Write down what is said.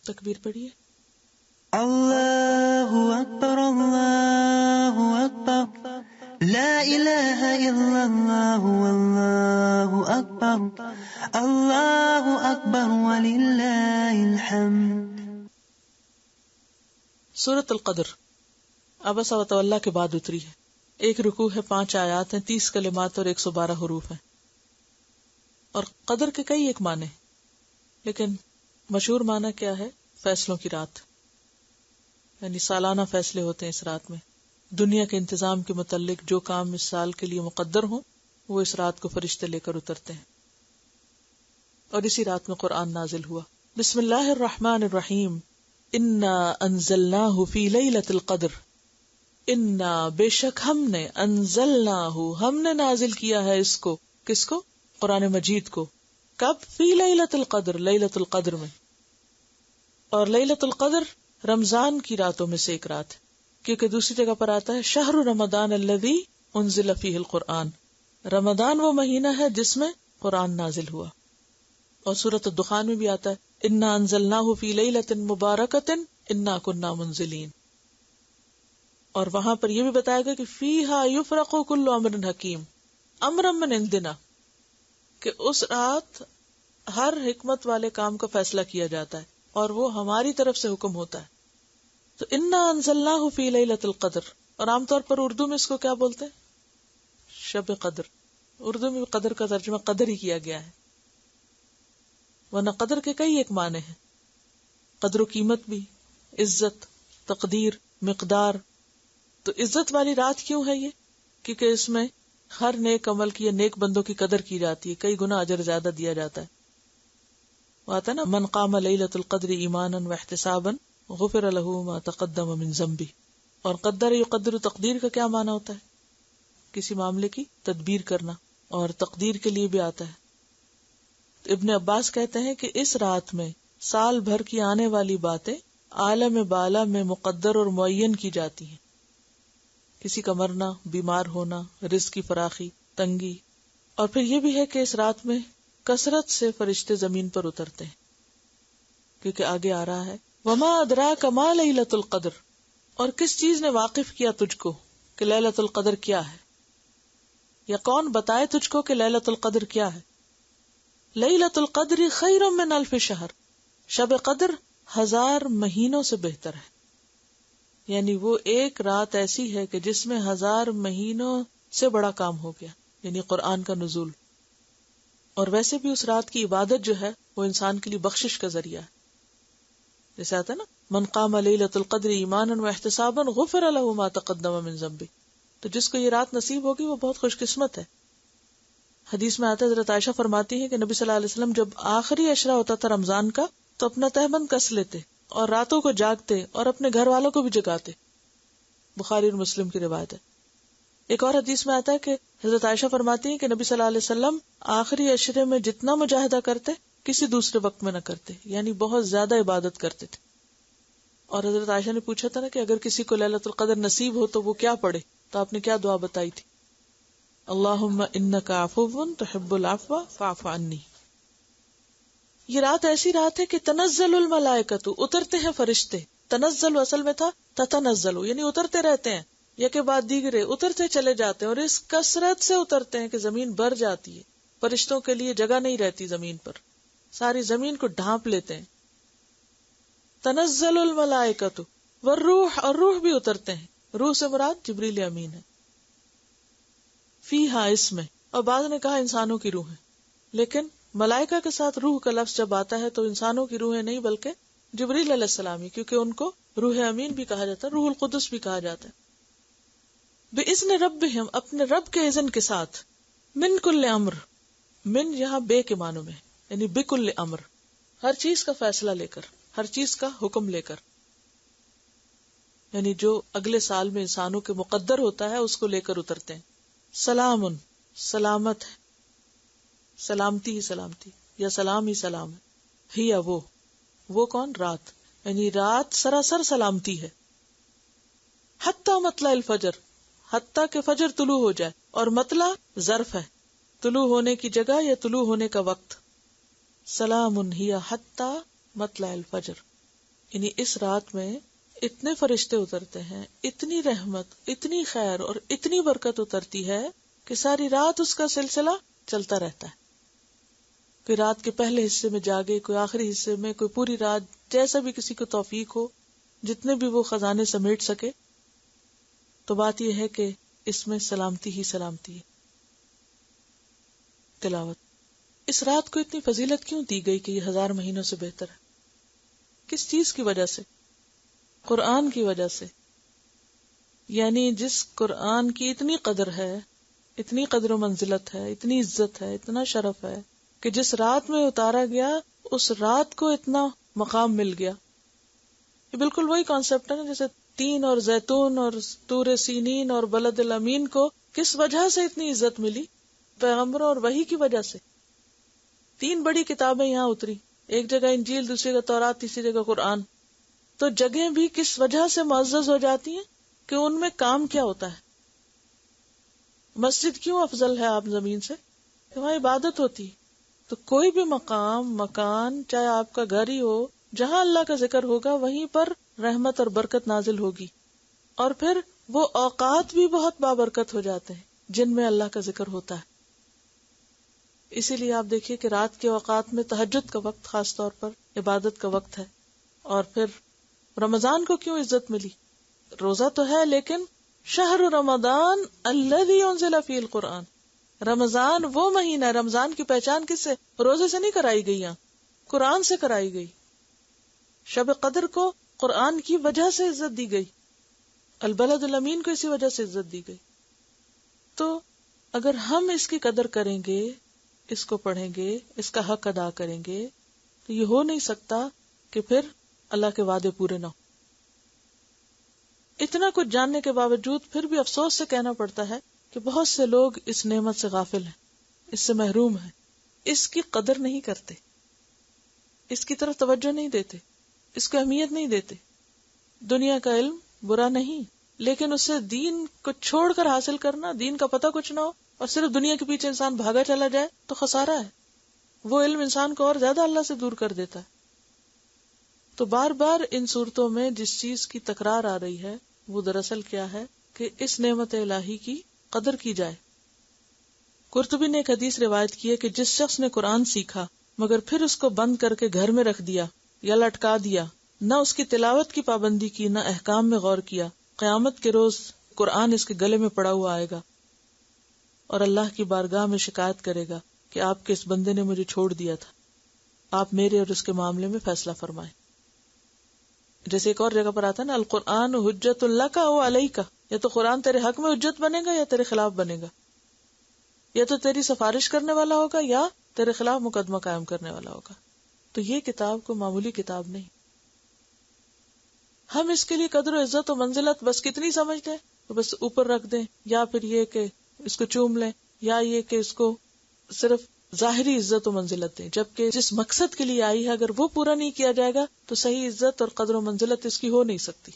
تکبیر پڑھیے. اللہ اکبر اللہ اکبر لا الہ الا اللہ واللہ اکبر وللہ الحمد. سورۃ القدر عبس و تولی کے بعد اتری ہے. ایک رکوع ہے، 5 آیات ہیں، 30 کلمات اور 112 حروف ہیں. اور قدر کے کئی ایک معنی، لیکن مشہور معنی کیا ہے؟ فیصلوں کی رات، یعنی سالانہ فیصلے ہوتے ہیں اس رات میں. دنیا کے انتظام کے متعلق جو کام اس سال کے لیے مقدر ہوں وہ اس رات کو فرشتے لے کر اترتے ہیں. اور اسی رات میں قرآن نازل ہوا. بسم اللہ الرحمن الرحیم. انا انزلناہ فی لیلۃ القدر. انا بے شک ہم نے، انزلناہ ہم نے نازل کیا ہے اس کو. کس کو؟ قرآن مجید کو. کب؟ فی لیلۃ القدر، لیلۃ القدر میں. اور لیلۃ القدر رمضان کی راتوں میں سے ایک رات ہے، کیونکہ دوسری جگہ پر آتا ہے شہر رمضان الذی انزل فیہ القرآن. رمضان وہ مہینہ ہے جس میں قرآن نازل ہوا. اور سورۃ الدخان میں بھی آتا ہے انا انزلناہ فی لیلۃ مبارکۃ انا کنا منزلین. اور وہاں پر یہ بھی بتایا گیا کہ فیہا یفرق کل امر حکیم امرا من عندنا، کہ اس رات ہر حکمت والے کام کا فیصلہ کیا جاتا ہے اور وہ ہماری طرف سے حکم ہوتا ہے. تو انا انزلناہ فی لیلۃ القدر. اور عام طور پر اردو میں اس کو کیا بولتے ہیں؟ شب قدر. اردو میں قدر کا ترجمہ قدر ہی کیا گیا ہے، ورنہ قدر کے کئی ایک معنی ہیں. قدر و قیمت بھی، عزت، تقدیر، مقدار. تو عزت والی رات کیوں ہے یہ؟ کیونکہ اس میں ہر نیک عمل کی یا نیک بندوں کی قدر کی جاتی ہے، کئی گنا اجر زیادہ دیا جاتا ہے. وہ آتا ہے نا من قام لیلۃ القدر ایمانا واحتسابا غفر له ما تقدم من ذنبہ. اور قدر یقدر، تقدیر کا کیا معنی ہوتا ہے؟ کسی معاملے کی تدبیر کرنا، اور تقدیر کے لیے بھی آتا ہے. ابن عباس کہتے ہیں کہ اس رات میں سال بھر کی آنے والی باتیں عالم بالا میں مقدر اور معین کی جاتی ہیں. کسی کا مرنا، بیمار ہونا، رزق کی فراخی، تنگی. اور پھر یہ بھی ہے کہ اس رات میں کثرت سے فرشتے زمین پر اترتے ہیں، کیونکہ آگے آ رہا ہے وما ادراک ما لیلۃ القدر. اور کس چیز نے واقف کیا تجھ کو کہ لیلۃ القدر کیا ہے، یا کون بتائے تجھ کو کہ لیلۃ القدر کیا ہے. لیلۃ القدر خیر من الف شہر. شب قدر 1000 مہینوں سے بہتر ہے. یعنی وہ ایک رات ایسی ہے کہ جس میں 1000 مہینوں سے بڑا کام ہو گیا، یعنی قرآن کا نزول. اور ویسے بھی اس رات کی عبادت جو ہے وہ انسان کے لیے بخشش کا ذریعہ ہے. جیسے آتا ہے نا من قام لیلۃ القدر ایمانا واحتسابا غفر له ما تقدم من ذنبہ. تو جس کو یہ رات نصیب ہوگی وہ بہت خوش قسمت ہے. حدیث میں آتا ہے حضرت عائشہ فرماتی ہے کہ نبی صلی اللہ علیہ وسلم جب آخری عشرہ ہوتا تھا رمضان کا تو اپنا تہبند کس لیتے اور راتوں کو جاگتے اور اپنے گھر والوں کو بھی جگاتے. بخاری اور مسلم کی روایت ہے. ایک اور حدیث میں آتا ہے کہ حضرت عائشہ فرماتی ہیں کہ نبی صلی اللہ علیہ وسلم آخری عشرے میں جتنا مجاہدہ کرتے کسی دوسرے وقت میں نہ کرتے، یعنی بہت زیادہ عبادت کرتے تھے. اور حضرت عائشہ نے پوچھا تھا نا کہ اگر کسی کو لیلۃ القدر نصیب ہو تو وہ کیا پڑھے، تو آپ نے کیا دعا بتائی تھی؟ اللہم انک عفو تحب العفو فاعف عنی. یہ رات ایسی رات ہے کہ تنزل الملائکۃ، اترتے ہیں فرشتے. تنزل اصل میں تھا تتنزل، یعنی اترتے رہتے ہیں، یک بعد دیگرے اترتے چلے جاتے ہیں، اور اس کثرت سے اترتے ہیں کہ زمین بھر جاتی ہے. فرشتوں کے لیے جگہ نہیں رہتی زمین پر، ساری زمین کو ڈھانپ لیتے ہیں. تنزل الملائکۃ والروح، اور روح بھی اترتے ہیں. روح سے مراد جبریل امین ہے. فیہا، اس میں. اور بعض نے کہا انسانوں کی روح ہے، لیکن ملائکہ کے ساتھ روح کا لفظ جب آتا ہے تو انسانوں کی روحیں نہیں بلکہ جبریل علیہ السلام ہی، کیونکہ ان کو روح امین بھی کہا جاتا ہے، روح القدس بھی کہا جاتا ہے. بِإِذْنِ رَبِّهِمْ، اپنے رب کے اذن کے ساتھ. من کل امر، من یہاں بے کے معنوں میں، یعنی بکل امر، ہر چیز کا فیصلہ لے کر، ہر چیز کا حکم لے کر. یعنی جو اگلے سال میں انسانوں کے مقدر ہوتا ہے اس کو لے کر اترتے ہیں. سلام، سلامت ہے، سلامتی ہی سلامتی، یا سلام ہی سلام ہے. ہی وہ کون؟ رات، یعنی رات سراسر سلامتی ہے. حتی مطلع الفجر، حتی کہ فجر طلوع ہو جائے. اور مطلع ظرف ہے، طلوع ہونے کی جگہ یا طلوع ہونے کا وقت. سلام ہی حتی مطلع الفجر. یعنی اس رات میں اتنے فرشتے اترتے ہیں، اتنی رحمت، اتنی خیر اور اتنی برکت اترتی ہے کہ ساری رات اس کا سلسلہ چلتا رہتا ہے. کوئی رات کے پہلے حصے میں جاگے، کوئی آخری حصے میں، کوئی پوری رات، جیسا بھی کسی کو توفیق ہو، جتنے بھی وہ خزانے سمیٹ سکے. تو بات یہ ہے کہ اس میں سلامتی ہی سلامتی ہے. تلاوت. اس رات کو اتنی فضیلت کیوں دی گئی کہ یہ 1000 مہینوں سے بہتر ہے؟ کس چیز کی وجہ سے؟ قرآن کی وجہ سے. یعنی جس قرآن کی اتنی قدر ہے، اتنی قدر و منزلت ہے، اتنی عزت ہے، اتنا شرف ہے کہ جس رات میں اتارا گیا اس رات کو اتنا مقام مل گیا. یہ بالکل وہی کانسیپٹ ہے نا جیسے تین اور زیتون اور طور سینین اور بلد الامین کو کس وجہ سے اتنی عزت ملی؟ پیغمبروں اور وحی کی وجہ سے. 3 بڑی کتابیں یہاں اتری، ایک جگہ انجیل، دوسری جگہ تورات، تیسری جگہ قرآن. تو جگہیں بھی کس وجہ سے معزز ہو جاتی ہیں کہ ان میں کام کیا ہوتا ہے. مسجد کیوں افضل ہے آپ زمین سے؟ کہ وہاں عبادت ہوتی. تو کوئی بھی مقام، مکان، چاہے آپ کا گھر ہی ہو، جہاں اللہ کا ذکر ہوگا وہیں پر رحمت اور برکت نازل ہوگی. اور پھر وہ اوقات بھی بہت بابرکت ہو جاتے ہیں جن میں اللہ کا ذکر ہوتا ہے. اسی لیے آپ دیکھیے کہ رات کے اوقات میں تہجد کا وقت خاص طور پر عبادت کا وقت ہے. اور پھر رمضان کو کیوں عزت ملی؟ روزہ تو ہے لیکن شہر رمضان الذی انزل فیہ القرآن، رمضان وہ مہینہ ہے. رمضان کی پہچان کس سے؟ روزے سے نہیں کرائی گئی، یہاں قرآن سے کرائی گئی. شب قدر کو قرآن کی وجہ سے عزت دی گئی، البلد الامین کو اسی وجہ سے عزت دی گئی. تو اگر ہم اس کی قدر کریں گے، اس کو پڑھیں گے، اس کا حق ادا کریں گے، تو یہ ہو نہیں سکتا کہ پھر اللہ کے وعدے پورے نہ ہو. اتنا کچھ جاننے کے باوجود پھر بھی افسوس سے کہنا پڑتا ہے کہ بہت سے لوگ اس نعمت سے غافل ہیں، اس سے محروم ہیں، اس کی قدر نہیں کرتے، اس کی طرف توجہ نہیں دیتے، اس کو اہمیت نہیں دیتے. دنیا کا علم برا نہیں، لیکن اس سے دین کو چھوڑ کر حاصل کرنا، دین کا پتہ کچھ نہ ہو اور صرف دنیا کے پیچھے انسان بھاگا چلا جائے تو خسارہ ہے. وہ علم انسان کو اور زیادہ اللہ سے دور کر دیتا ہے. تو بار بار ان صورتوں میں جس چیز کی تکرار آ رہی ہے وہ دراصل کیا ہے کہ اس نعمت الہی کی قدر کی جائے. قرطبی نے ایک حدیث روایت کی ہے کہ جس شخص نے قرآن سیکھا مگر پھر اس کو بند کر کے گھر میں رکھ دیا یا لٹکا دیا، نہ اس کی تلاوت کی پابندی کی، نہ احکام میں غور کیا، قیامت کے روز قرآن اس کے گلے میں پڑا ہوا آئے گا اور اللہ کی بارگاہ میں شکایت کرے گا کہ آپ کے اس بندے نے مجھے چھوڑ دیا تھا، آپ میرے اور اس کے معاملے میں فیصلہ فرمائیں. جیسے ایک اور جگہ پر آتا ہے نا، القرآن حجت لک او علیک، یا تو قرآن تیرے حق میں حجت بنے گا یا تیرے خلاف بنے گا، یا تو تیری سفارش کرنے والا ہوگا یا تیرے خلاف مقدمہ قائم کرنے والا ہوگا. تو یہ کتاب کو معمولی کتاب نہیں. ہم اس کے لیے قدر و عزت و منزلت بس کتنی سمجھتے ہیں تو بس اوپر رکھ دیں، یا پھر یہ کہ اس کو چوم لیں، یا یہ کہ اس کو صرف ظاہری عزت و منزلت دیں، جبکہ جس مقصد کے لیے آئی ہے اگر وہ پورا نہیں کیا جائے گا تو صحیح عزت اور قدر و منزلت اس کی ہو نہیں سکتی.